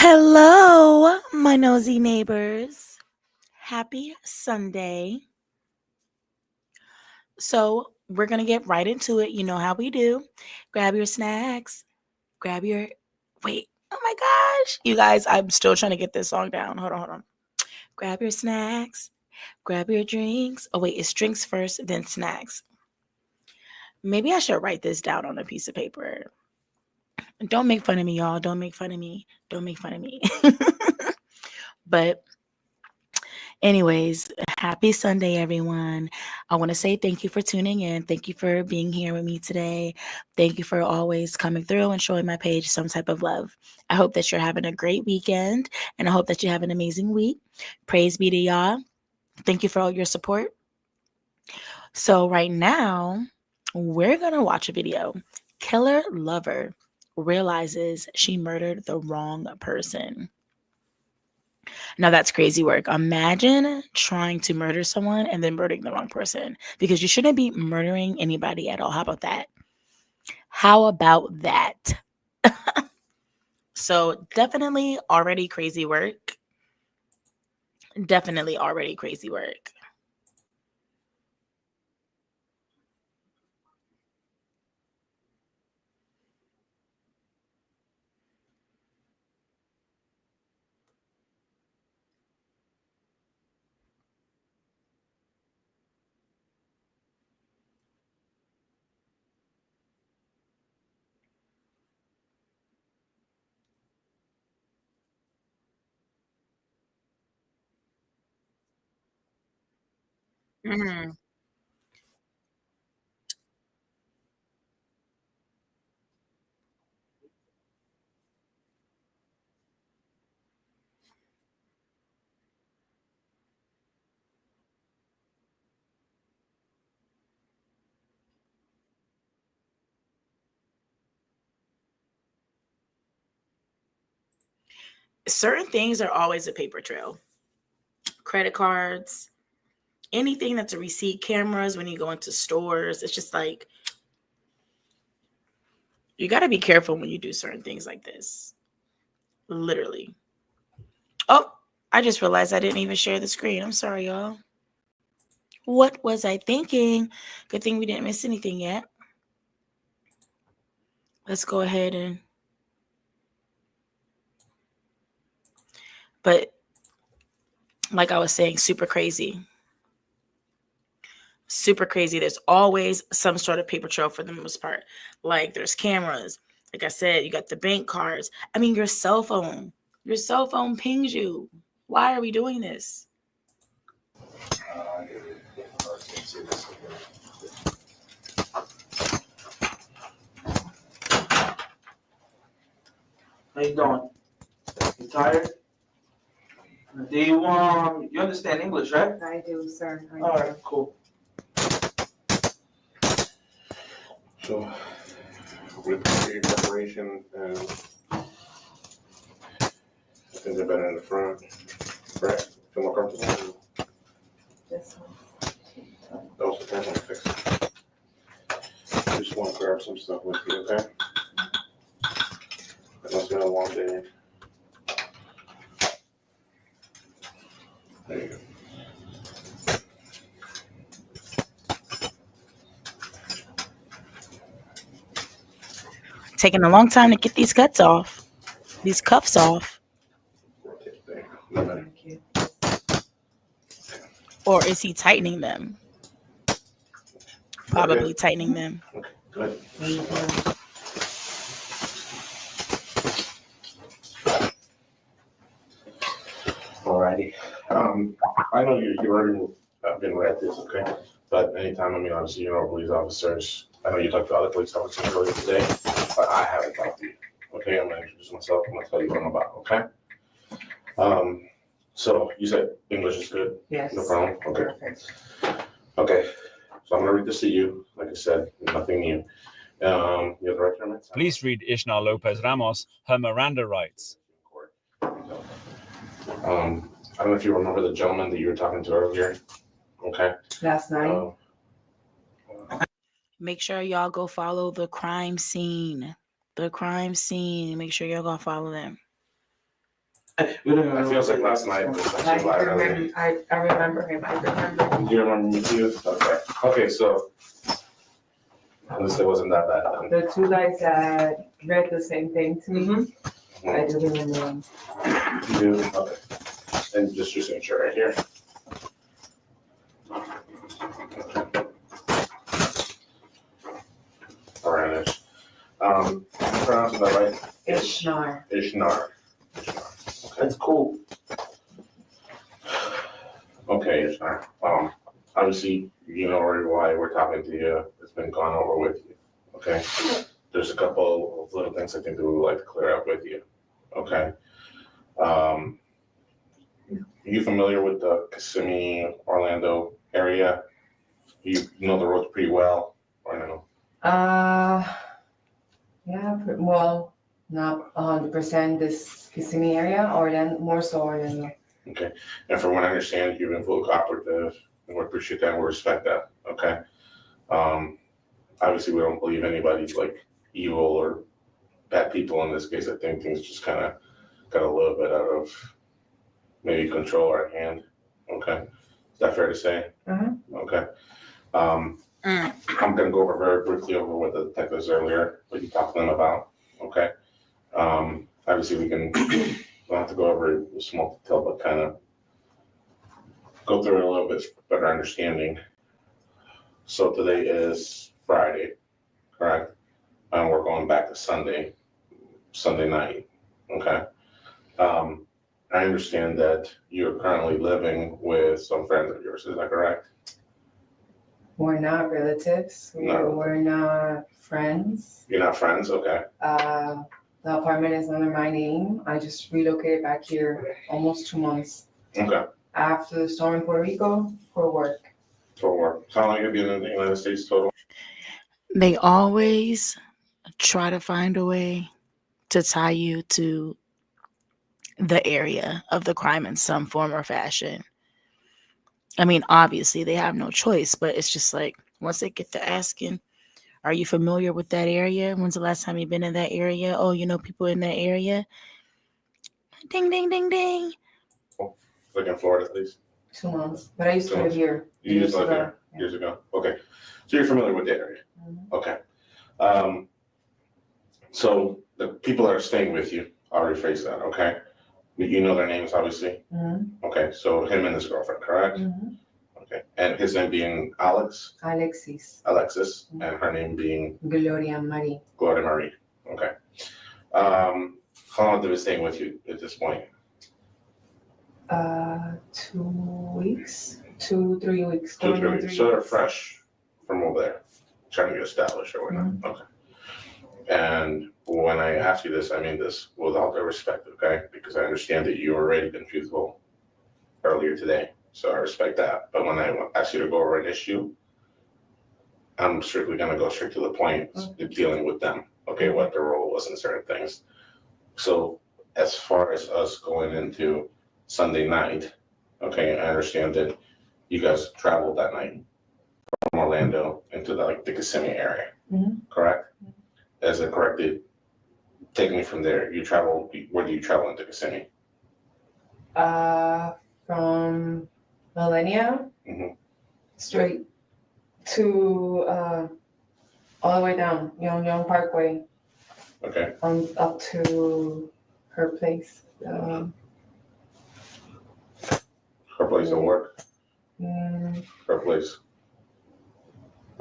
Hello, my nosy neighbors. Happy Sunday. So, we're going to get right into it. You know how we do. Grab your snacks. Grab your. Wait. Oh my gosh. You guys, I'm still trying to get this song down. Hold on. Grab your snacks. Grab your drinks. Oh, wait. It's drinks first, then snacks. Maybe I should write this down on a piece of paper. Don't make fun of me, y'all. Don't make fun of me. Don't make fun of me. But anyways, happy Sunday, everyone. I want to say thank you for tuning in. Thank you for being here with me today. Thank you for always coming through and showing my page some type of love. I hope that you're having a great weekend and I hope that you have an amazing week. Praise be to y'all. Thank you for all your support. So, right now, we're going to watch a video. Killer lover realizes she murdered the wrong person. Now that's crazy work. Imagine trying to murder someone and then murdering the wrong person because you shouldn't be murdering anybody at all. How about that? How about that? So definitely already crazy work. Definitely already crazy work. Mhm. Certain things are always a paper trail. Credit cards, anything that's a receipt, cameras when you go into stores. It's just like you got to be careful when you do certain things like this. Literally. Oh, I just realized I didn't even share the screen. I'm sorry, y'all. What was I thinking? Good thing we didn't miss anything yet. Let's go ahead and. But like I was saying, super crazy. Super crazy. There's always some sort of paper trail for the most part. Like there's cameras. Like I said, you got the bank cards. I mean, your cell phone. Your cell phone pings you. Why are we doing this? How you doing? You tired? Do you understand English, right? I do, sir. All right, cool. So, we appreciate your preparation, and I think they're better in the front. Right? Feel more comfortable? This one. Those are definitely fixed. Just want to grab some stuff with you, okay? It must been a long day. There you go. Taking a long time to get these cuffs off. Rotate there. No matter. Thank you. Or is he tightening them? Probably Okay. tightening them. Okay, good. Thank you. Alrighty. I know you already been read this, okay? But anytime, I mean, obviously, you know, police officers, I know you talked to other police officers earlier today, but I haven't talked to you. Okay, I'm gonna introduce myself, I'm gonna tell you what I'm about, okay? So you said English is good? Yes. No problem, okay. Perfect. Okay, so I'm gonna read this to you, like I said, nothing new. You're the right term? Police read Ishmael Lopez Ramos her Miranda rights. I don't know if you remember the gentleman that you were talking to earlier, okay? Last night. Make sure y'all go follow the crime scene. The crime scene. Make sure y'all go follow them. We don't It feels like last night, but it's actually a lot earlier. I remember him, I remember. Do you remember me too? Okay. Okay, so at least it wasn't that bad then. The two guys that read the same thing to me, I do remember them. You do? Okay. And just your signature right here. All right, Ish. I'm pronouncing that right? Ishnar. Ishnar. That's cool. Okay, Ishnar. Obviously, you know already why we're talking to you. It's been gone over with you. Okay. There's a couple of little things I think that we would like to clear up with you. Okay. You familiar with the Kissimmee, Orlando area? You know the roads pretty well, or no? Yeah, well, not 100% this Kissimmee area, or then more so Orlando. Okay. And from what I understand, you've been fully cooperative, and we appreciate that and we respect that. Okay. Obviously, we don't believe anybody's like evil or bad people in this case. I think things just kind of got a little bit out of maybe control or hand. Okay. Is that fair to say? Okay. I'm gonna go over very briefly over what the detectives earlier, what you talked to them about. Okay. Obviously, we can don't have to go over in small detail, but kind of go through it a little bit better understanding. So today is Friday, correct? And we're going back to Sunday night. Okay. I understand that you're currently living with some friends of yours. Is that correct? We're not relatives, No. we're not friends. You're not friends? Okay. The apartment is under my name. I just relocated back here almost 2 months Okay. after the storm in Puerto Rico for work. For work. So how long have you been in the United States total? They always try to find a way to tie you to the area of the crime in some form or fashion. I mean, obviously, they have no choice, but it's just like once they get to asking, are you familiar with that area? When's the last time you've been in that area? Oh, you know people in that area? Ding, ding, ding, ding. Like in Florida, at least? 2 months, but I used to live here. You used to live here years ago? Okay. So you're familiar with the area? Okay. So the people that are staying with you, I'll rephrase that, okay? You know their names, obviously? Okay, so him and his girlfriend, correct? Okay, and his name being Alexis, and her name being Gloria Marie. Gloria Marie. Okay. How long have they been staying with you at this point? 2 weeks, 2-3 weeks. 2-3 weeks. So they're fresh from over there, trying to get established or whatnot. Okay. And when I ask you this, I mean this with all due respect, okay? Because I understand that you already been truthful earlier today, so I respect that. But when I ask you to go over an issue, I'm strictly gonna go straight to the point, dealing with them, okay, what their role was in certain things. So as far as us going into Sunday night, okay, I understand that you guys traveled that night from Orlando into the Kissimmee area, correct? As it corrected, take me from there. You travel, where do you travel into Kissimmee? From Millennia, straight to all the way down Young Parkway. Okay. Up to her place. Her place of work? Her place.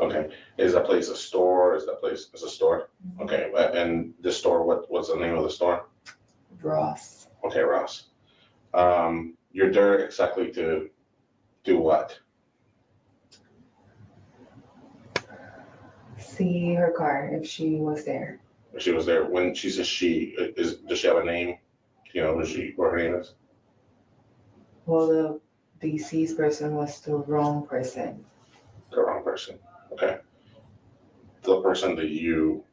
Okay. Is that place a store? Is that place a store? Okay. And the store, what's the name of the store? Ross. Okay, Ross. You're there exactly to do what? See her car if she was there. If she was there. When she says she, does she have a name? You know, what her name is? Well, the deceased person was the wrong person. The wrong person. Okay. The person that you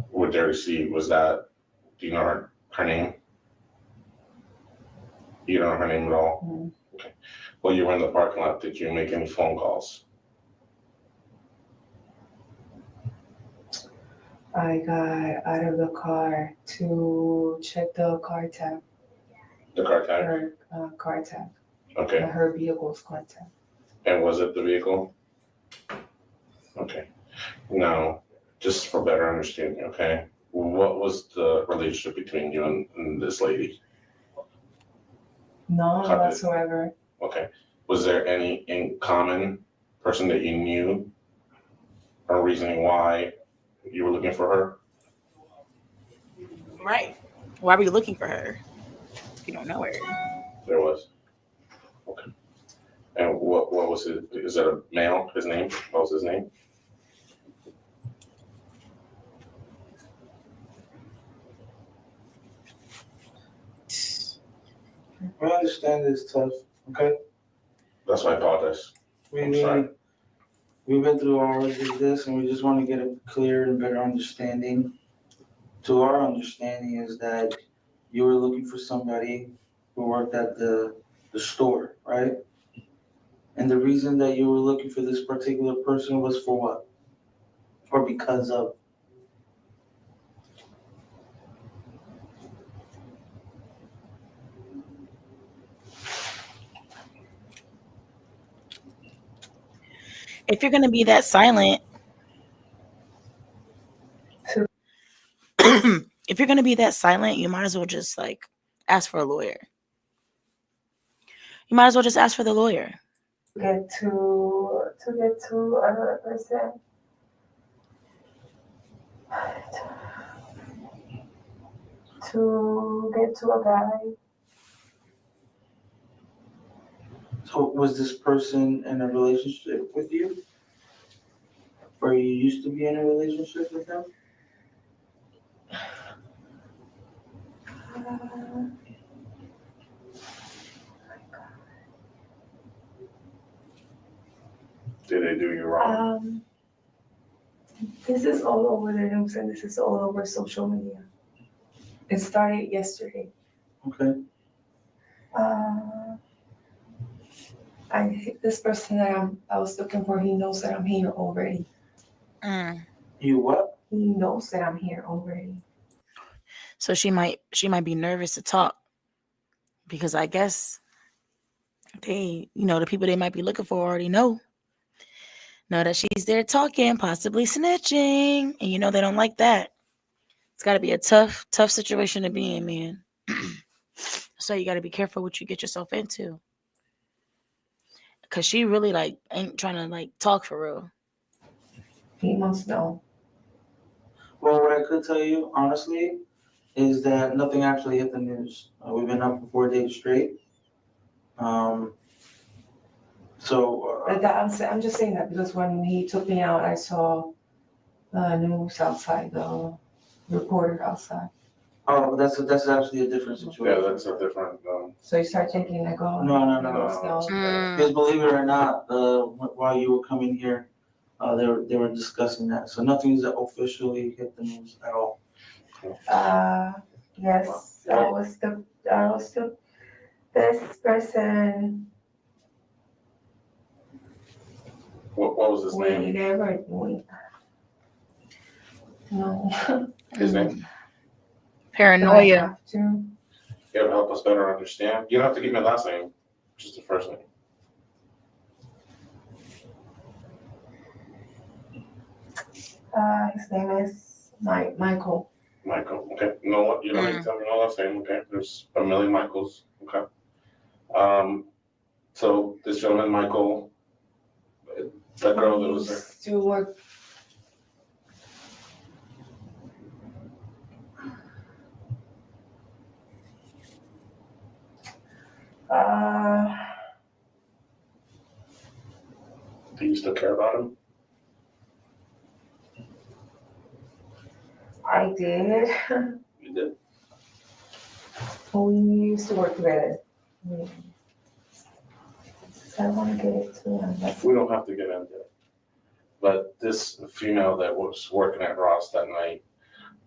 were there to see, was that, do you know her name? You don't know her name at all? Okay. Well, you were in the parking lot. Did you make any phone calls? I got out of the car to check the car tab. The car tag? her car tag, Okay. her vehicle's car tag. And was it the vehicle? Okay. Now, just for better understanding, okay, what was the relationship between you and this lady? None Cut it. whatsoever. Okay. Was there any in common person that you knew or reasoning why you were looking for her? Right. Why were you looking for her if you don't know her? There was. Okay. And what was it? Is that a male? His name? What was his name? I understand it's tough, okay? That's why I apologize. I'm sorry. We've been through all of this and we just want to get a clear and better understanding. To our understanding is that you were looking for somebody who worked at the store, right? And the reason that you were looking for this particular person was for what? Or because of? If you're gonna be that silent, if you're gonna be that silent, you might as well just like ask for a lawyer. You might as well just ask for the lawyer. Get to another person. To get to a guy. So was this person in a relationship with you? Or you used to be in a relationship with them? Did they do you wrong? This is all over the news and this is all over social media. It started yesterday. Okay. This person that I was looking for, he knows that I'm here already. You what? He knows that I'm here already. So she might be nervous to talk because I guess they, the people they might be looking for already know that she's there talking, possibly snitching, and they don't like that. It's got to be a tough situation to be in, man. So you got to be careful what you get yourself into, because she really ain't trying to talk for real. He must know. Well, what I could tell you, honestly, is that nothing actually hit the news. We've been up for 4 days straight. I'm just saying that because when he took me out, I saw the news outside, the reporter outside. Oh, that's actually a different situation. Yeah, that's a different. So you start thinking like, oh, No. Because believe it or not, while you were coming here, they were discussing that. So nothing's officially hit the news at all. Yes, I was the best person. What was his name? No. His name? Paranoia. You ever help us better understand? You don't have to give me a last name, just the first name. His name is Michael. Michael. Okay. You know what? You don't need to tell me no last name. Okay. There's a million Michaels. Okay. So this gentleman, Michael, that girl that was there. To work. Do you still care about him? I did. You did. We used to work together. I don't want to get into it. We don't have to get into it. But this female that was working at Ross that night,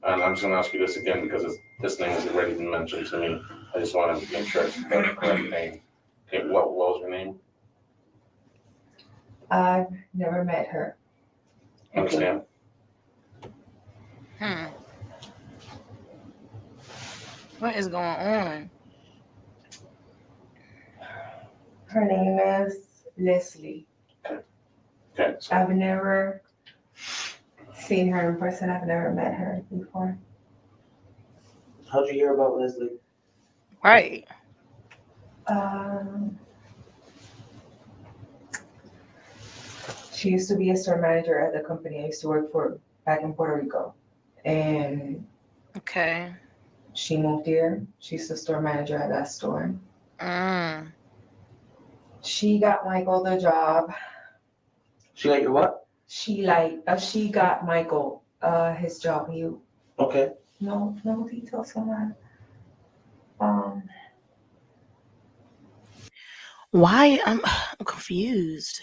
and I'm just gonna ask you this again because this name has already been mentioned to me. I just wanted to make sure it's the correct name. Okay, what was her name? I've never met her. Understand? What is going on? Her name is Leslie. Okay, so I've never seen her in person. I've never met her before. How'd you hear about Leslie? Right. Um, she used to be a store manager at the company I used to work for back in Puerto Rico. And Okay. she moved here. She's the store manager at that store. Mm. She got Michael the job. She got your what? She got Michael his job. Okay. No details on that. Why? I'm confused.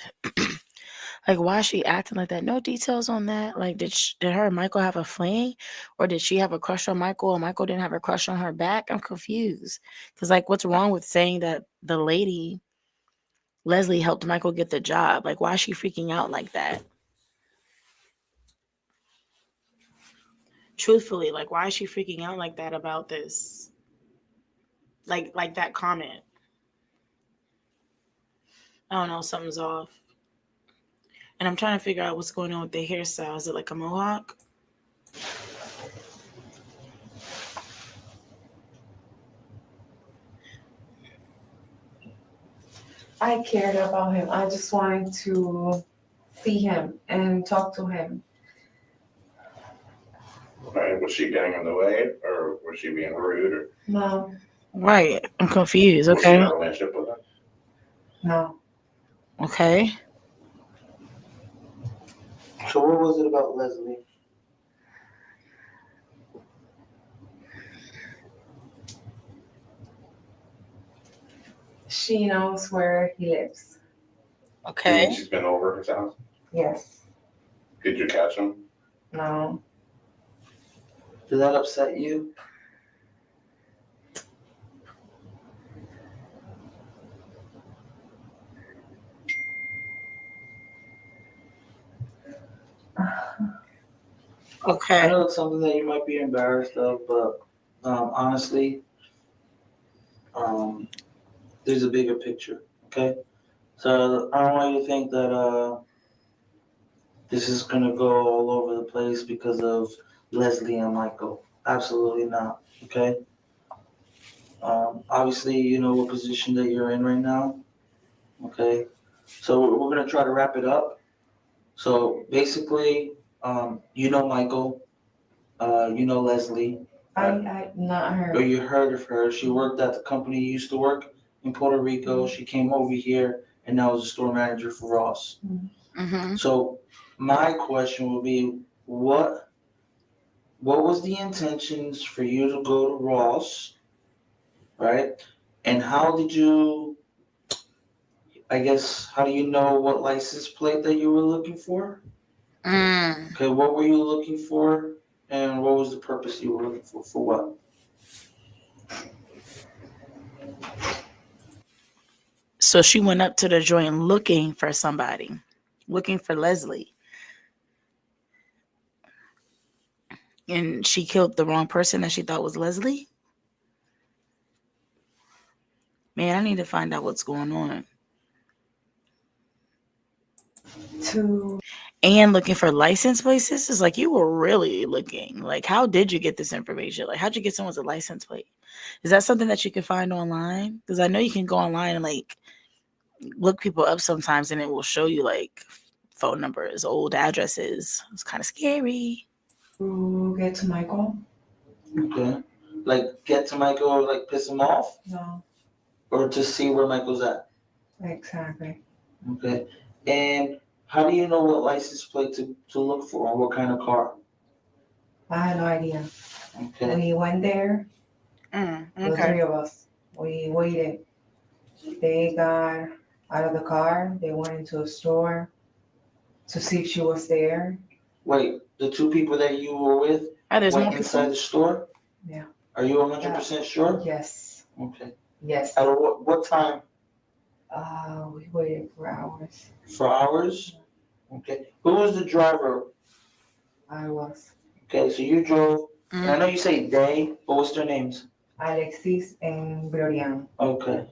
Like, why is she acting like that? No details on that. Like, did her and Michael have a fling, or did she have a crush on Michael, and Michael didn't have a crush on her back? I'm confused. Cause like, what's wrong with saying that the lady Leslie helped Michael get the job? Like, why is she freaking out like that? Truthfully, like, why is she freaking out like that about this? Like that comment. I don't know, something's off. And I'm trying to figure out what's going on with the hairstyle. Is it like a mohawk? I cared about him. I just wanted to see him and talk to him. right, was she getting in the way, or was she being rude, or No, Right. I'm confused. was she in Okay. a relationship with him? no. Okay. So what was it about Leslie? She knows where he lives. You Okay. mean she's been over his house? Yes. Did you catch him? No. Did that upset you? I Okay. know it's something that you might be embarrassed of, but honestly, there's a bigger picture, okay? So I don't want you to think that this is gonna go all over the place because of Leslie and Michael. Absolutely not, okay? Obviously, you know what position that you're in right now, okay? So we're gonna try to wrap it up. So basically, you know Michael, you know Leslie, I not or her. you heard of her. She worked at the company you used to work in Puerto Rico. She came over here and now is a store manager for Ross. Mm-hmm. So my question would be, what was the intentions for you to go to Ross, right? And how did you, I guess, how do you know what license plate that you were looking for? Mm. Okay, what were you looking for, and what was the purpose you were looking for? For what? So she went up to the joint looking for somebody, looking for Leslie. And she killed the wrong person that she thought was Leslie? Man, I need to find out what's going on. To And looking for license places is like, you were really looking. Like, how did you get this information? Like, how'd you get someone's a license plate? Is that something that you can find online? Because I know you can go online and like look people up sometimes, and it will show you like phone numbers, old addresses. It's kind of scary. get to Michael? Okay, like get to Michael or like piss him off, No. or to see where Michael's at. Exactly. Okay, and how do you know what license plate to look for, or what kind of car? I had no idea. Okay, We went there, the three of us. We waited. They got out of the car. They went into a store to see if she was there. wait, the two people that you were with Oh, there's went more inside people? the store? Yeah. Are you 100% sure? Yes. Okay. Yes. At what time? We waited for hours. For hours? Okay. Who was the driver? I was. Okay, so you drove, and I Mm. know you say they, but what's their names? Alexis and Gloriano. Okay.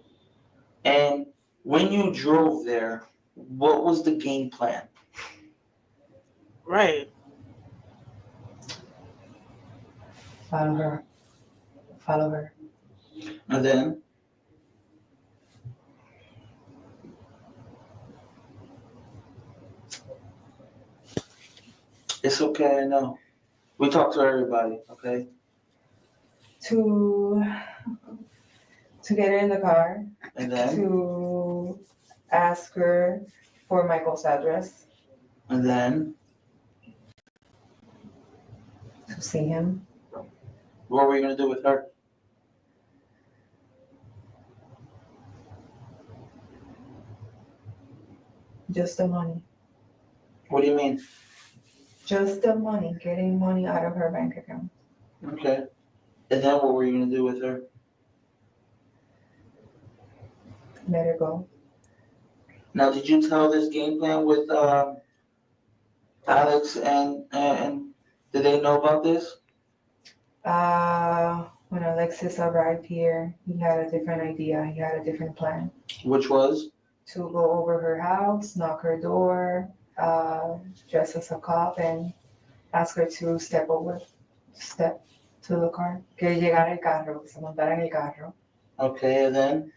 And when you drove there, what was the game plan? Right. Follow her. Follow her. And then, it's okay, I know. We talk to everybody, okay? To get her in the car, And then, to ask her for Michael's address, and then, to see him. what were you gonna do with her? Just the money. What do you mean? Just the money. Getting money out of her bank account. Okay. And then what were you gonna do with her? Let her go. Now, did you tell this game plan with Alex and did they know about this? When Alexis arrived here, he had a different idea. He had a different plan. Which was? To go over her house, knock her door, dress as a cop, and ask her to step to the car. Que llegara el carro, que se montara en el carro. Okay, and then?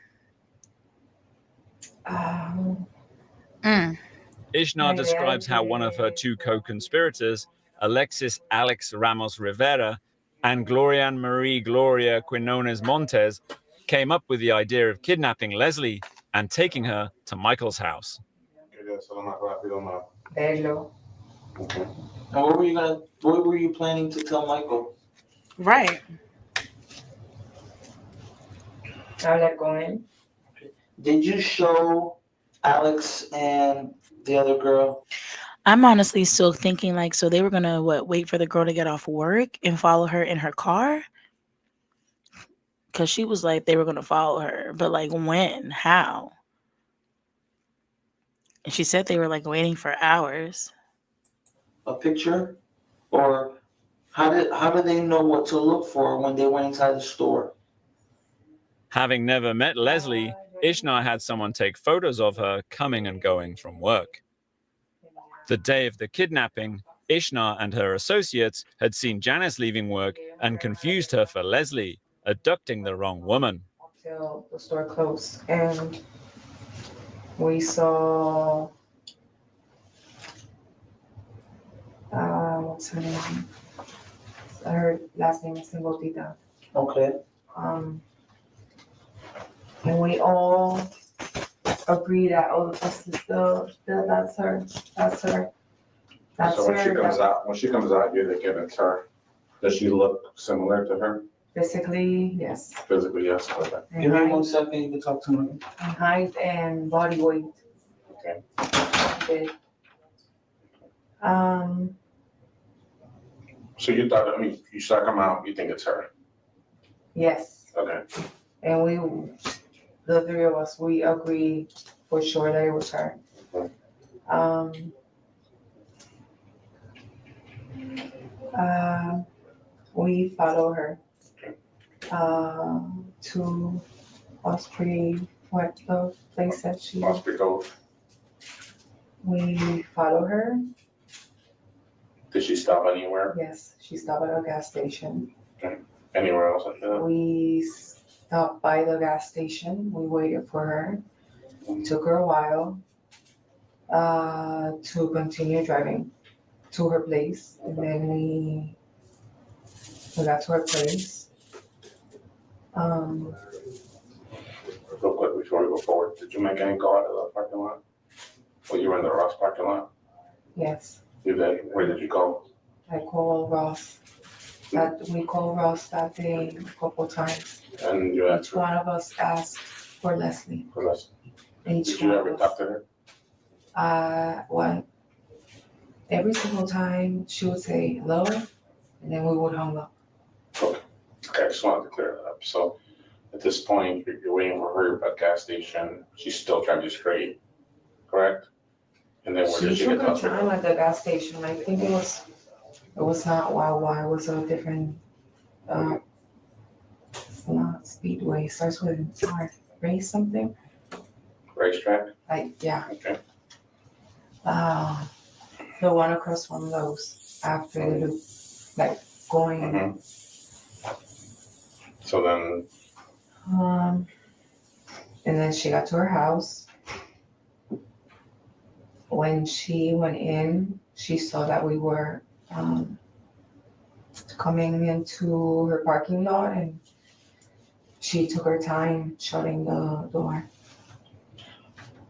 Ishnar describes how one of her two co-conspirators, Alexis Alex Ramos Rivera and Glorian Marie Gloria Quinones Montes, came up with the idea of kidnapping Leslie and taking her to Michael's house. Verlo. Okay. And what were you planning to tell Michael? Right. Hablar con él. Did you show Alex and the other girl? I'm honestly still thinking like, so they were gonna wait for the girl to get off work and follow her in her car? Cause she was like they were gonna follow her, but like when? How? And she said they were like waiting for hours. A picture? Or how do they know what to look for when they went inside the store? Having never met Leslie, Ishnar had someone take photos of her coming and going from work. The day of the kidnapping, Ishnar and her associates had seen Janice leaving work and confused her for Leslie, abducting the wrong woman. Till the store closed, and we saw what's her name? Her last name is Singotita. Okay. And we all agree that this is that's her. So when she comes out, you're thinking it's her. Does she look similar to her? Physically, yes. Physically, yes. Okay. Give me 1 second, you can talk to me. In height and body weight. Okay. Okay. So you thought, you saw her come out, you think it's her? Yes. Okay. And the three of us, we agree for sure that it was her. We follow her to Osprey, what the place that she. Osprey Cove. We follow her. Did she stop anywhere? Yes, she stopped at a gas station. Anywhere else after that? We stopped by the gas station. We waited for her. Took her a while to continue driving to her place, and then we got to her place. Real quick before we go forward, did you make any call out of the parking lot? Well, you were in the Ross parking lot? Yes, You did? Where did you go? I called Ross. We called Ross that day a couple times. And you Each asked her? one of us asked for Leslie. For Leslie. Each Did you one ever of talk us. to her? Every single time she would say hello, and then we would hang up. Okay, I just wanted to clear that up. So at this point, you're waiting for her at the gas station. She's still driving you straight, correct? And then where did She she took get her to time at the gas station. I think it was not Wawa, it was a different, it's not Speedway, it starts with R, Ray something? racetrack? Like, yeah, Okay. the one across from Lowe's after the loop, like going. Mhm. So then, And then she got to her house. When she went in, she saw that we were coming into her parking lot, and she took her time shutting the door.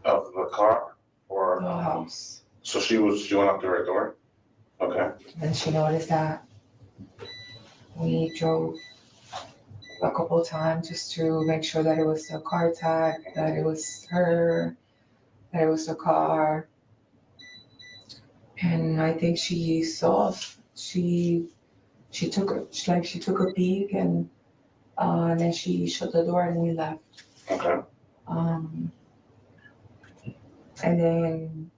of the car or? The house. So she went up to her door? Okay. And she noticed that we drove a couple times just to make sure that it was the car tag, that it was her, that it was the car. And I think she saw, she took a peek, and then she shut the door and we left. Okay. And then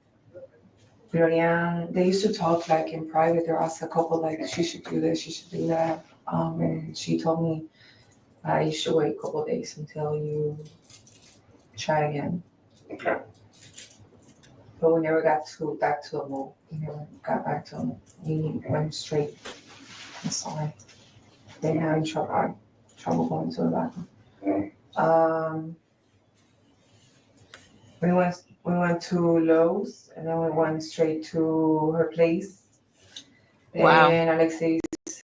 Florian, they used to talk like in private. They asked a couple like, she should do this, she should do that. And she told me, you should wait a couple days until you try again. Okay. But we never got back to a mall. We never got back to him. We went straight. I'm sorry. They having trouble going to the bathroom. We went to Lowe's, and then we went straight to her place. Wow. And Alexis,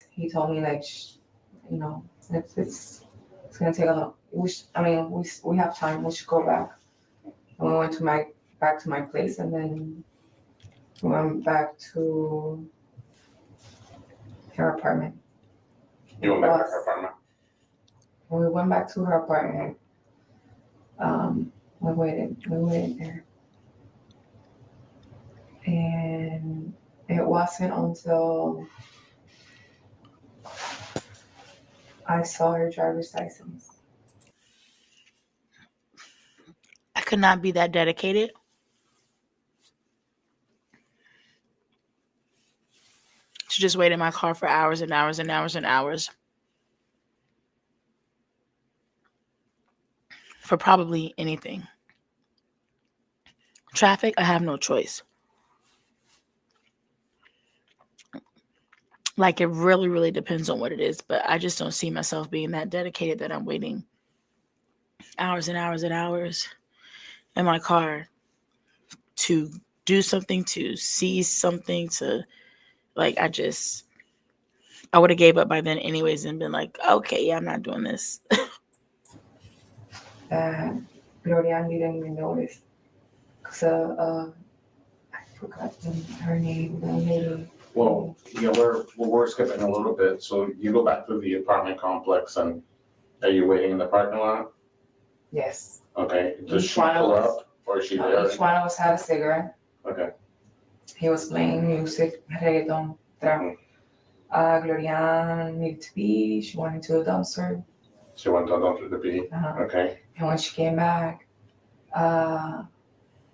he told me like, it's gonna take a lot. We have time. We should go back. And we went back to my place, and then we went back to her apartment. You went back to her apartment? When we went back to her apartment, we waited there. And it wasn't until I saw her driver's license. I could not be that dedicated. To just wait in my car for hours and hours and hours and hours. For probably anything. Traffic, I have no choice. Like, it really, really depends on what it is, but I just don't see myself being that dedicated that I'm waiting hours and hours and hours in my car to do something, to see something, to, like, I would have gave up by then anyways and been like, okay, yeah, I'm not doing this. Gloria didn't even notice. Because I forgot her name, the lady. Well, yeah, we're skipping a little bit. So you go back to the apartment complex, and are you waiting in the parking lot? Yes. Okay. Does Each she one of pull us. up or is she there? Each one of us had a cigarette. Okay. He was playing music, reggaeton, trap. Gloria needed to pee. She went into the dumpster. She went down to the pee. Okay. And when she came back,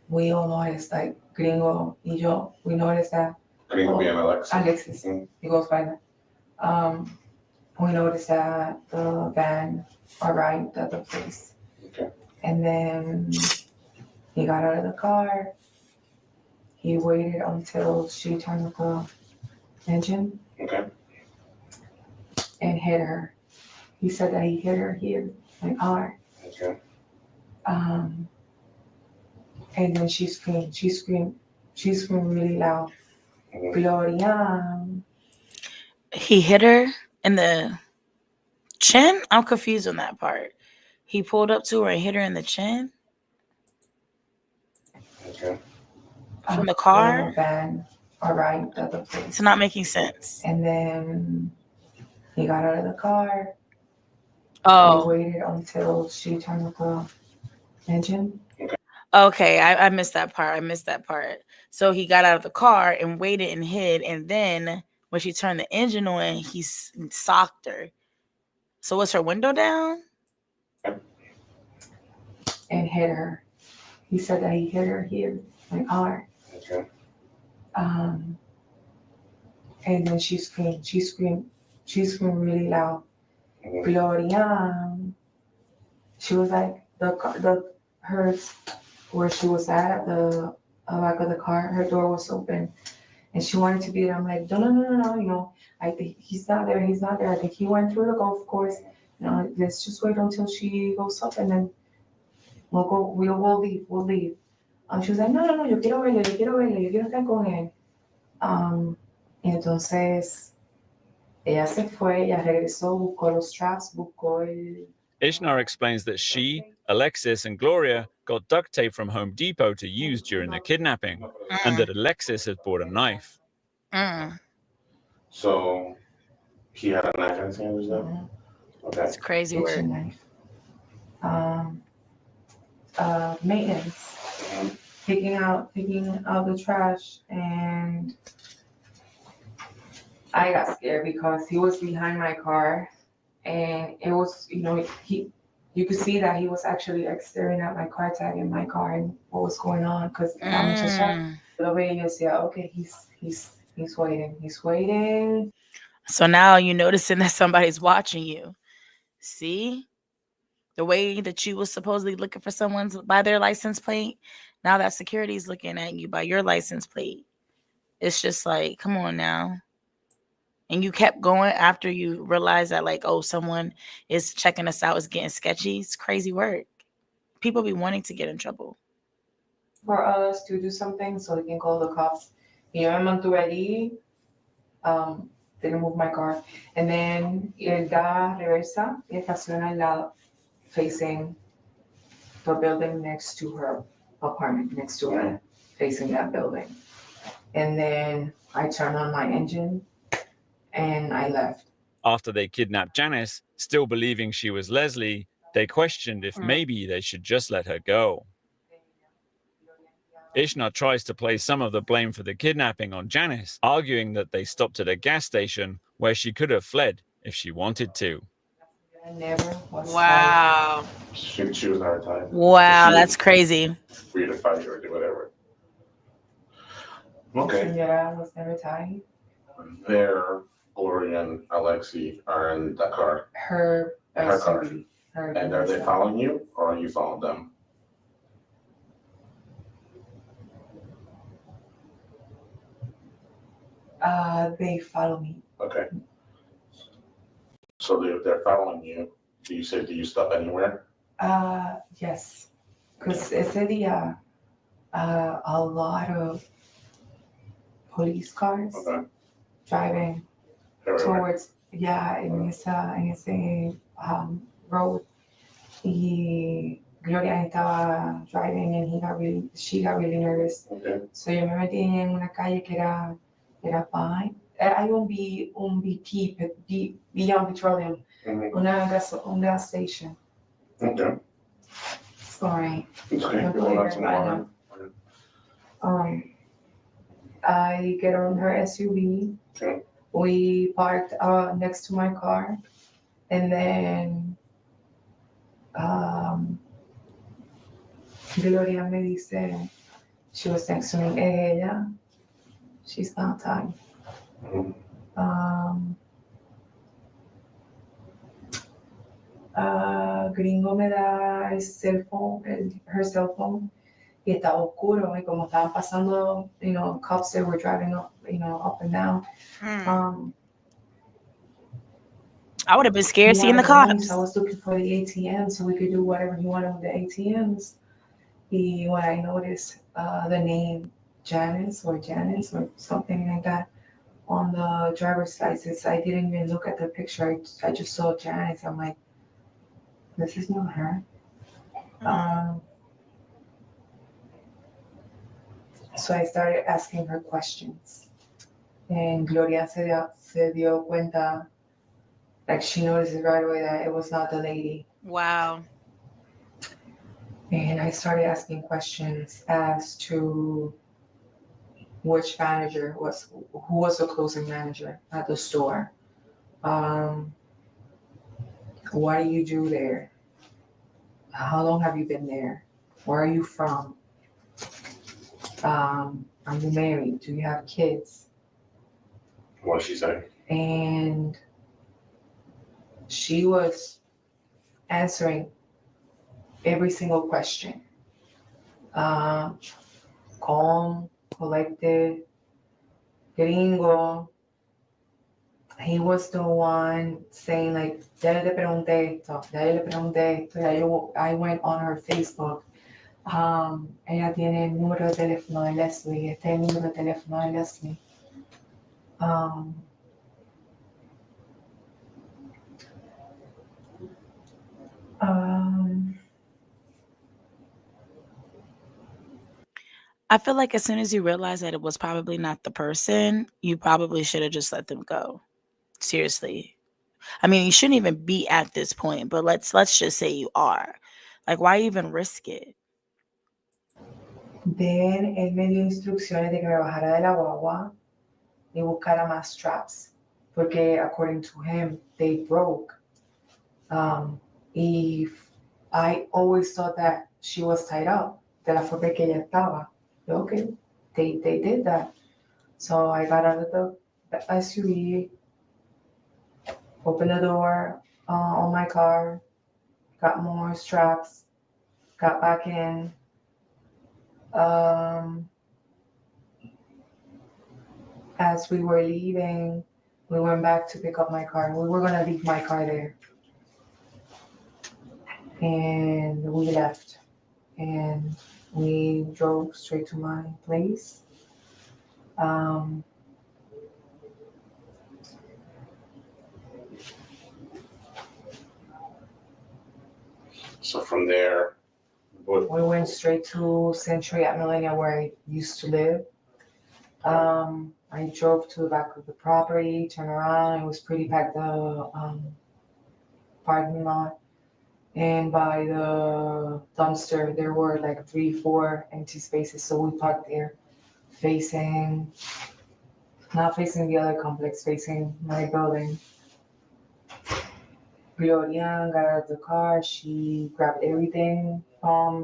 we all noticed, like Gringo y yo, we noticed that. Gringo being Alexis. He goes by that. We noticed that the van arrived at the place. Okay. And then he got out of the car. He waited until she turned the engine. Okay. And hit her. He said that he hit her here, like hard. Okay. And then she screamed really loud. Gloria. He hit her in the chin? I'm confused on that part. He pulled up to her and hit her in the chin? Okay. From the car? The van arrived at the place. It's not making sense. And then he got out of the car. Oh. He waited until she turned the engine. Okay, I missed that part. So he got out of the car and waited and hid, and then when she turned the engine on, he socked her. So was her window down? And hit her. He said that he hit her here, like hard. Okay. And then she screamed really loud. Gloria. She was like her where she was at the back of the car. Her door was open, and she wanted to be there. I'm like, no. You know, I think he's not there. He's not there. I think he went through the golf course. You know, let's just wait until she goes up, and then we'll go. We'll leave. We'll leave. She was like, no. Yo quiero verlo. Yo quiero verlo. Yo quiero estar con él. Y entonces ella se fue. Ella regresó. Buscó los straps. Buscó el. Ishnar explains that she, Alexis, and Gloria got duct tape from Home Depot to use during the kidnapping, and that Alexis had bought a knife. So he had a knife in his hand, is that? Okay. It's crazy work. Kitchen knife. Maintenance. Taking out the trash, and I got scared because he was behind my car, and it was, you know, you could see that he was actually like staring at my car tag in my car and what was going on, because the way you see, okay, he's waiting. So now you're noticing that somebody's watching you. See? The way that you was supposedly looking for someone's by their license plate, now that security's looking at you by your license plate. It's just like, come on now. And you kept going after you realized that, like, oh, someone is checking us out, is getting sketchy. It's crazy work. People be wanting to get in trouble. For us to do something so we can call the cops. You know, me mantuve allí, didn't move my car. And then él da reversa y estaciona al lado, facing the building next to her apartment, next to her, facing that building. And then I turned on my engine and I left. After they kidnapped Janice, still believing she was Leslie, they questioned if maybe they should just let her go. Ishnar tries to place some of the blame for the kidnapping on Janice, arguing that they stopped at a gas station where she could have fled if she wanted to. I never was Wow. She was never tied. Wow, She that's was crazy. free to fight or do whatever. Okay. Señora was never tied. There, Gloria and Alexi are in the car. Her car. SUV. Her And are they following you or are you following them? They follow me. Okay. So they're following you. Do you stop anywhere? Yes. Because ese día, a lot of police cars driving Everywhere. towards, en ese road. Y Gloria estaba driving and she got really nervous. Okay. So yo me metí en una calle que era fine. Hay un BP, Beyond Petroleum, un gas station. Okay. Sorry. It's okay. No Well, that's problem. more. I get on her SUV. Okay. We parked next to my car, and then Gloria me dice, she was next to me, ella, she's not tied. Gringo me da el cell phone, her cell phone, y estaba oscuro, y como estaban pasando, you know, cops that were driving up, you know, up and down. I would have been scared He seeing the wanted money, cops. so I was looking for the ATM so we could do whatever he wanted with the ATMs. When I noticed the name Janice or something like that on the driver's license, I didn't even look at the picture. I just saw Janice. I'm like, this is not her. So I started asking her questions. And Gloria se dio cuenta, like she noticed it right away that it was not the lady. Wow. And I started asking questions as to which manager who was the closing manager at the store. What do you do there? How long have you been there? Where are you from? Are you married? Do you have kids? What did she say? And she was answering every single question. calm, collected, gringo. He was the one saying like, ya le pregunté esto, ya le pregunté esto. I went on her Facebook. Ella tiene el número de teléfono de Leslie. Este es el número de teléfono de Leslie. Um, um, I feel like as soon as you realize that it was probably not the person, you probably should have just let them go. Seriously. I mean, you shouldn't even be at this point, but let's just say you are. Like, why even risk it? Then él me dio instrucciones de que me bajara de la guagua y buscara más straps, porque according to him, they broke. If I always thought that she was tied up, de la forma que ella estaba. Okay, they did that. So I got out of the SUV, opened the door on my car, got more straps, got back in. As we were leaving, we went back to pick up my car. We were gonna leave my car there. And we left. And we drove straight to my place. So from there, what, We went straight to Century at Millennia where I used to live. I drove to the back of the property, turned around, it was pretty packed, the parking lot. And by the dumpster, there were like 3, 4 empty spaces, so we parked there, not facing the other complex, facing my building. Gloria got out of the car, she grabbed everything from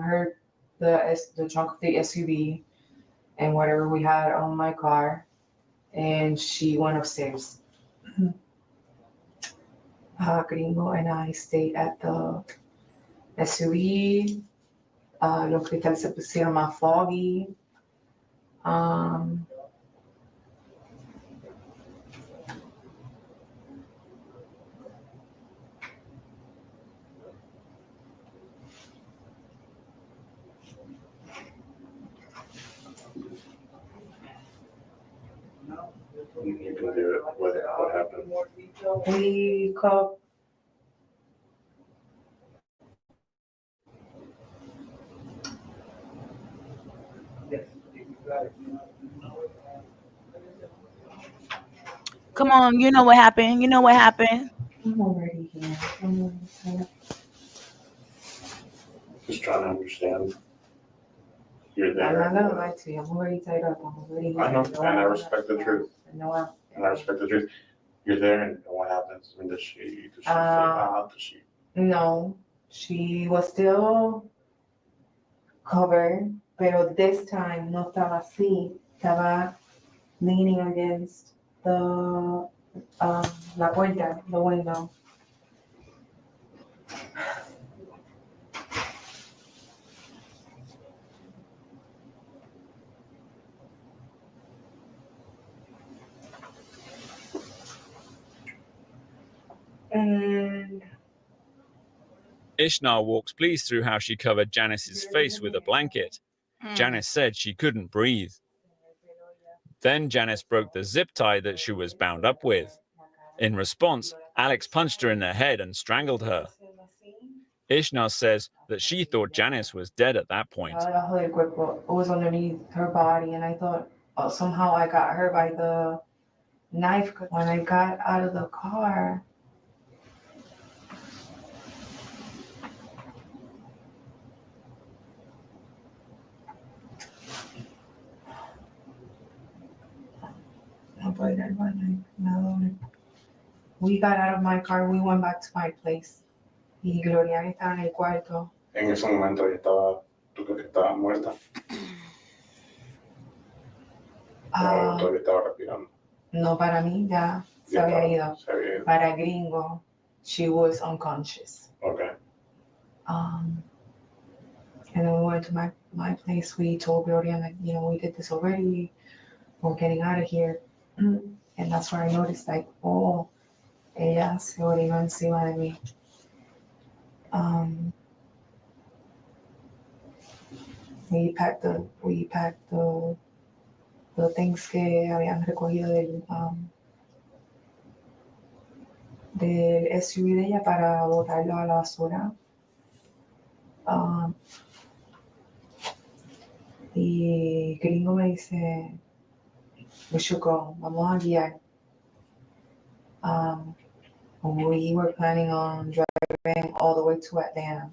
the trunk of the SUV and whatever we had on my car, and she went upstairs. Gringo and I stayed at the SUV. Los cristales se pusieron más foggy. you can do it, what happened? We called. Come on, you know what happened. You know what happened. I'm already here. Just trying to understand. You're I'm there. not gonna lie to you. I'm already tied up. I'm already here. I know, and I respect the truth. No, And I respect the truth. You're there, and what happens? I mean, does she flip out? Does she? no, she was still covered, pero this time no estaba así. Estaba leaning against the la puerta, the window. And Ishnar walks pleased through how she covered Janice's face with a blanket. Janice said she couldn't breathe. Then Janice broke the zip tie that she was bound up with. In response, Alex punched her in the head and strangled her. Ishnar says that she thought Janice was dead at that point. Abajo del cuerpo, it was underneath her body, and I thought somehow I got her by the knife. When I got out of the car, we got out of my car, we went back to my place. Y Gloria estaba en el cuarto. En ese momento ella estaba, tú crees que estaba muerta, o todavía estaba respirando. No, para mí ya se Ya había estaba, ido. se había ido. Para Gringo, she was unconscious. Okay. And then we my place, we told Gloria, like, you know, we did this already. We're getting out of here. And that's where I noticed, like, oh, ella se orinó encima de mí. We packed the things que habían recogido del SUV de ella para botarlo a la basura. Y Gringo me dice, we should go, vamos a guiar. We were planning on driving all the way to Atlanta.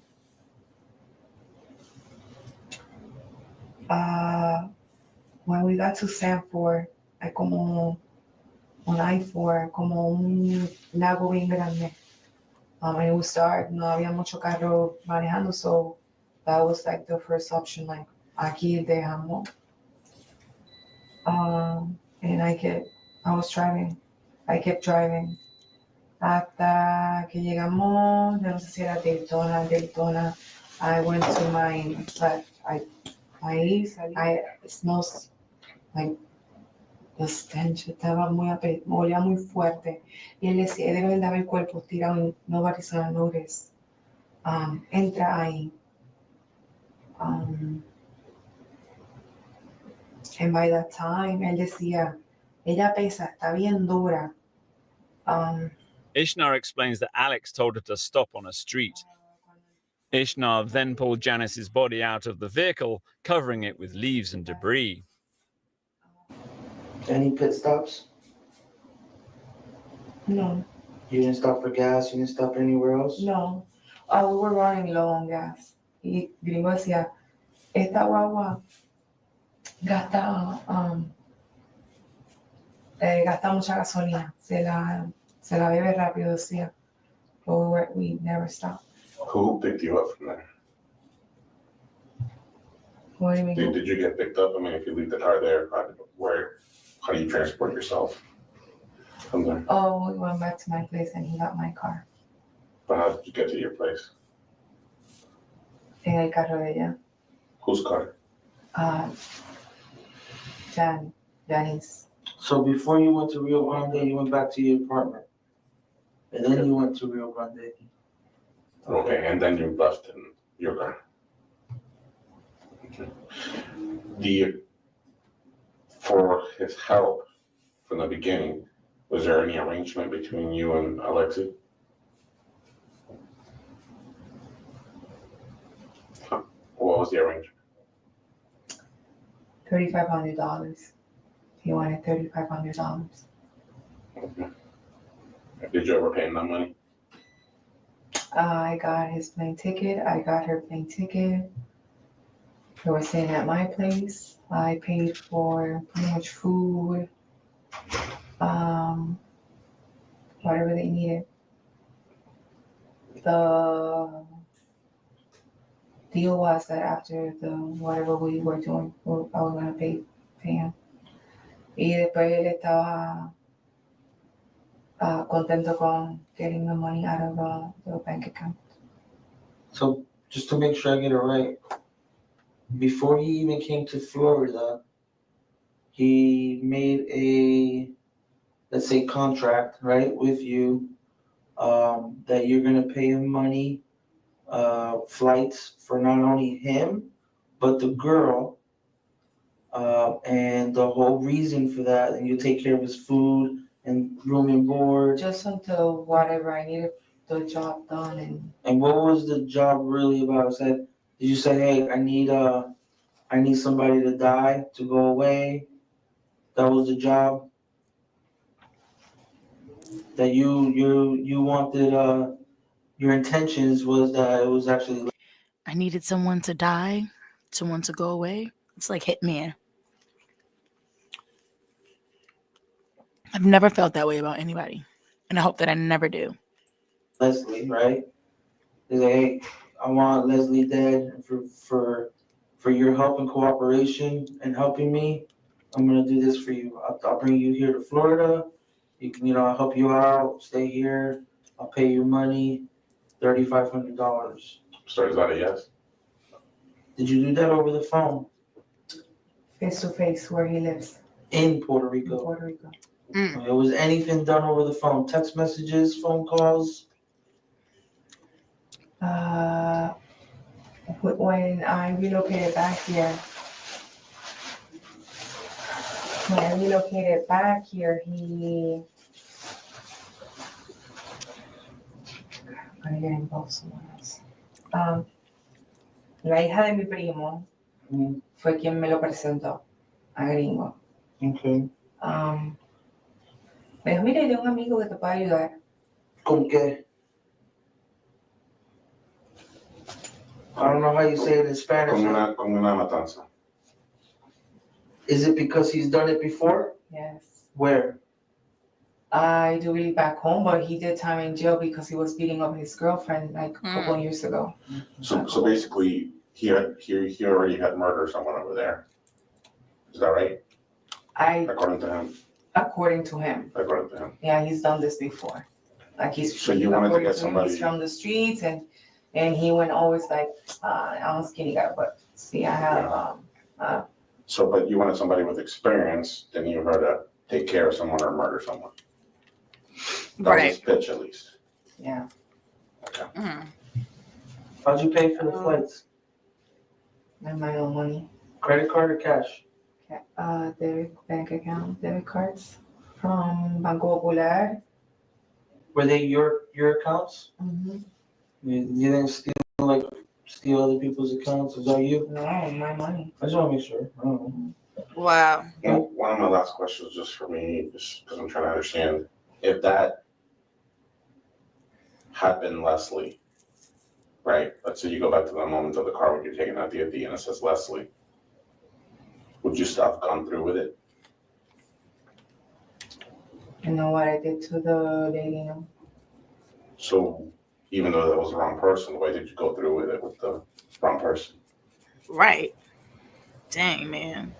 When we got to Sanford, hay como un I-4, como un lago bien grande. And it was dark, no había mucho carro manejando, so that was like the first option, like, aquí dejamos. And I kept driving. Hasta que llegamos, no sé si era Daytona. I went to my left. It smells like the stench. Olía muy fuerte. Y él decía, debe de haber el cuerpo tirado y nobody's gonna notice. Entra ahí. And by that time, él decía, ella pesa, está bien dura. Ishnar explains that Alex told her to stop on a street. Ishnar then pulled Janice's body out of the vehicle, covering it with leaves and debris. Any pit stops? No. You didn't stop for gas? You didn't stop anywhere else? No. We were running low on gas. Y Gringo decía, esta guagua gasta mucha gasolina. Se la bebe rápido, decía. But we never stopped. Who picked you up from there? What do you mean? Did you get picked up? I mean, if you leave the car there, how do you transport yourself from there? Oh, we went back to my place and he got my car. But how did you get to your place? En el carro de ella. Whose car? Janice. So before you went to Rio Grande, you went back to your apartment. And then you went to Rio Grande. Okay, and then you left in your car. Okay. For his help from the beginning, was there any arrangement between you and Alexi? What was the arrangement? $3,500. He wanted $3,500. Okay. Did you ever pay him that money? I got his plane ticket. I got her plane ticket. They were staying at my place. I paid for pretty much food, whatever they needed. The deal was that after whatever we were doing, I was gonna pay him. Y después él estaba contento con getting the money out of the bank account. So just to make sure I get it right, before he even came to Florida, he made a, let's say, contract, right, with you, that you're gonna pay him money, flights for not only him, but the girl, and the whole reason for that, and you take care of his food and room and board. Just until whatever I needed the job done. And what was the job really about? Did you say, hey, I need somebody to die to go away? That was the job that you wanted. Your intentions was that it was actually. I needed someone to die, someone to go away. It's like Hitman. I've never felt that way about anybody, and I hope that I never do. Leslie, right? He's like, hey, I want Leslie dead for your help and cooperation and helping me. I'm gonna do this for you. I'll bring you here to Florida. I'll help you out. Stay here. I'll pay you money, $3,500. So is that a yes? Did you do that over the phone Face to face where he lives in Puerto in Rico? Puerto Rico. Was anything done over the phone? Text messages, phone calls? When I relocated back here, he. I'm gonna get involved someone else. La hija de mi primo Mm. fue quien me lo presentó a Gringo. Okay. Me dijo, mira, yo tengo un amigo que te puede ayudar. ¿Con qué? I don't know how you say it in Spanish. Con una matanza. Is it because he's done it before? Yes. Where? I do believe back home, but he did time in jail because he was beating up his girlfriend like a couple of years ago. So basically, he already had murdered someone over there. Is that right? According to him. According to him. According to him. Yeah, he's done this before. Like So you wanted to according get him, somebody. he's from the streets and he went always like, I'm a skinny guy, but see, I have, So, but you wanted somebody with experience, then you heard to take care of someone or murder someone. That was his pitch, at least. yeah. Okay. How'd you pay for the flights? And my own money. Credit card or cash? Debit bank account, debit cards from Banco Popular. Were they your accounts? Mm-hmm. You didn't steal other people's accounts? Was that you? No, my money. I just want to make sure. I don't know. Wow. One of my last questions, just for me, just because I'm trying to understand, if that had been Leslie, right? Let's say you go back to the moment of the car when you're taking out the ID and it says Leslie. Would you still have gone through with it? You know what I did to the lady? No? So even though that was the wrong person, why did you go through with it with the wrong person? Right. Dang, man.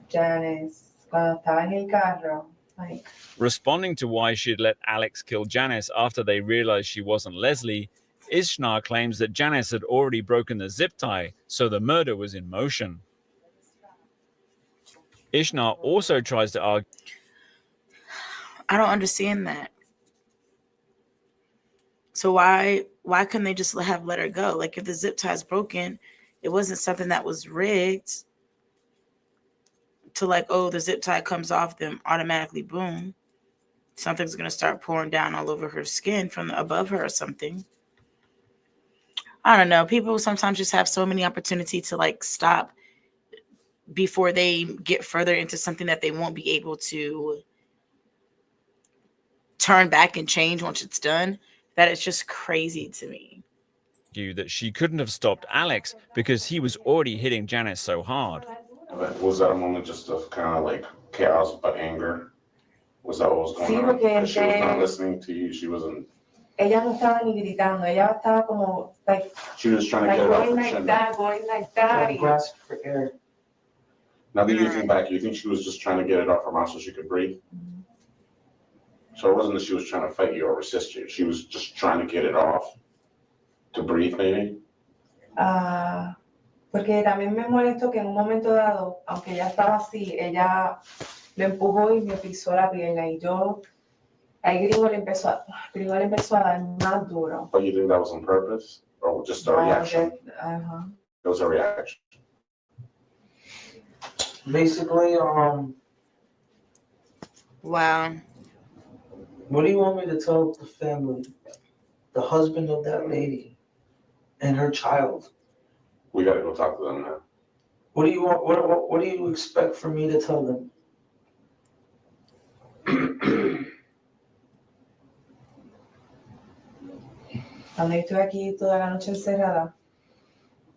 Janice, cuando estaba en el carro, like, Responding to why she'd let Alex kill Janice after they realized she wasn't Leslie, Ishnar claims that Janice had already broken the zip tie, so the murder was in motion. Ishnar also tries to argue. I don't understand that. So why couldn't they just have let her go? Like if the zip tie's broken, it wasn't something that was rigged to like, oh, the zip tie comes off, then automatically boom. Something's gonna start pouring down all over her skin from above her or something. I don't know. People sometimes just have so many opportunities to like stop before they get further into something that they won't be able to turn back and change once it's done. That it's just crazy to me. That she couldn't have stopped Alex because he was already hitting Janice so hard. Was that a moment just of kind of like chaos but anger? Was that what was going on? Because she was not listening to you. She wasn't. ella no estaba ni gritando, ella estaba como, like, She was trying to get it off her chin. going like that. Grasp for air. Now that you think back, you think she was just trying to get it off her mouth so she could breathe? So it wasn't that she was trying to fight you or resist you. She was just trying to get it off to breathe, maybe? Porque también me molestó que en un momento dado, aunque ella estaba así, ella lo empujó y me pisó la pierna y yo, ahí Gringo le empezó a dar más duro. But you think that was on purpose or just a reaction? It was a reaction. Basically, Wow. what do you want me to tell the family? The husband of that lady and her child. We gotta go talk to them now. What do you want? What do you expect for me to tell them? Cuando yo estuve aquí toda la noche encerrada,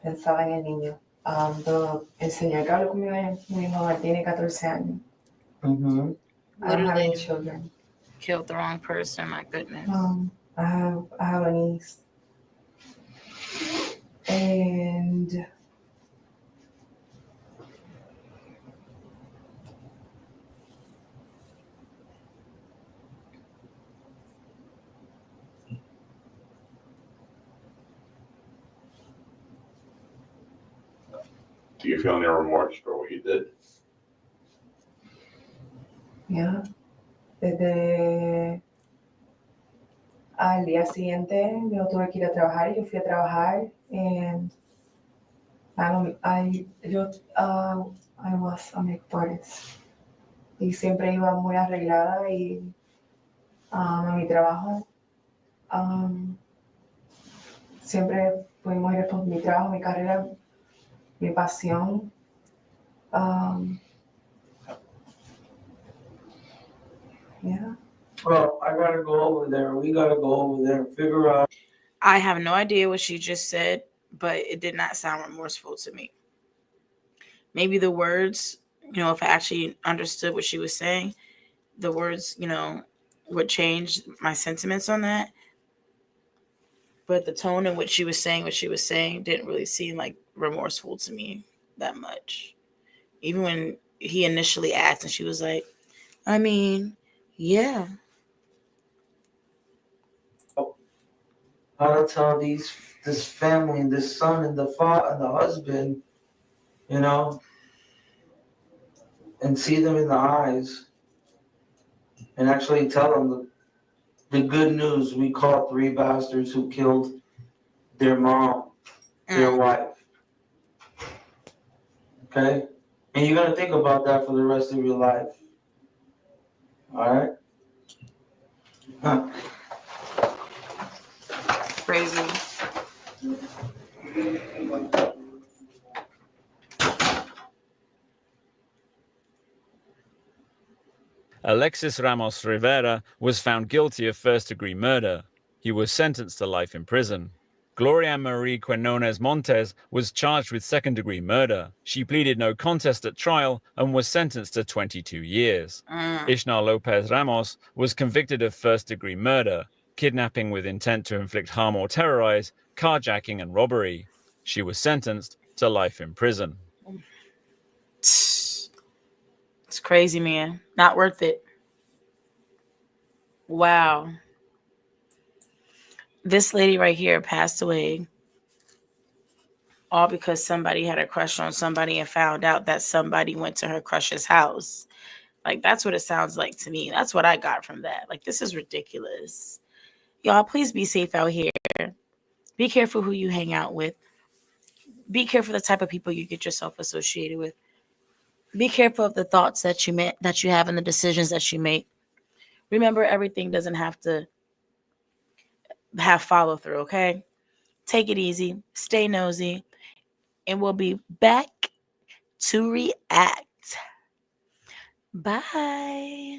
pensaba en el niño. El señor que habló conmigo, mi mamá tiene 14 años. Mm-hmm. I don't have any children. Killed the wrong person, my goodness. I have a niece. And Do you feel any remorse for what you did? Yeah. Desde al día siguiente yo tuve que ir a trabajar y yo fui a trabajar and I was a make parties y siempre iba muy arreglada y a mi trabajo. Siempre fui muy responsable. Mi trabajo, mi carrera, mi pasión. Yeah. Well, I gotta go over there. We gotta go over there and figure out. I have no idea what she just said, but it did not sound remorseful to me. Maybe the words, if I actually understood what she was saying, the words, would change my sentiments on that. But the tone in which she was saying what she was saying didn't really seem like remorseful to me that much. Even when he initially asked and she was like, I mean, yeah. How to tell this family and this son and the father and the husband, and see them in the eyes and actually tell them the good news. We caught 3 bastards who killed their mom, their wife. Okay? And you're gonna think about that for the rest of your life. Alright? Huh. Crazy. Alexis Ramos Rivera was found guilty of first-degree murder. He was sentenced to life in prison. Gloria Marie Quinones Montes was charged with second-degree murder. She pleaded no contest at trial and was sentenced to 22 years. Ishnar Lopez Ramos was convicted of first-degree murder, kidnapping with intent to inflict harm or terrorize, carjacking, and robbery. She was sentenced to life in prison. It's crazy, man. Not worth it. Wow. This lady right here passed away all because somebody had a crush on somebody and found out that somebody went to her crush's house. Like, that's what it sounds like to me. That's what I got from that. Like, this is ridiculous. Y'all, please be safe out here. Be careful who you hang out with. Be careful the type of people you get yourself associated with. Be careful of the thoughts that you have and the decisions that you make. Remember, everything doesn't have to have follow through, okay? Take it easy. Stay nosy. And we'll be back to react. Bye.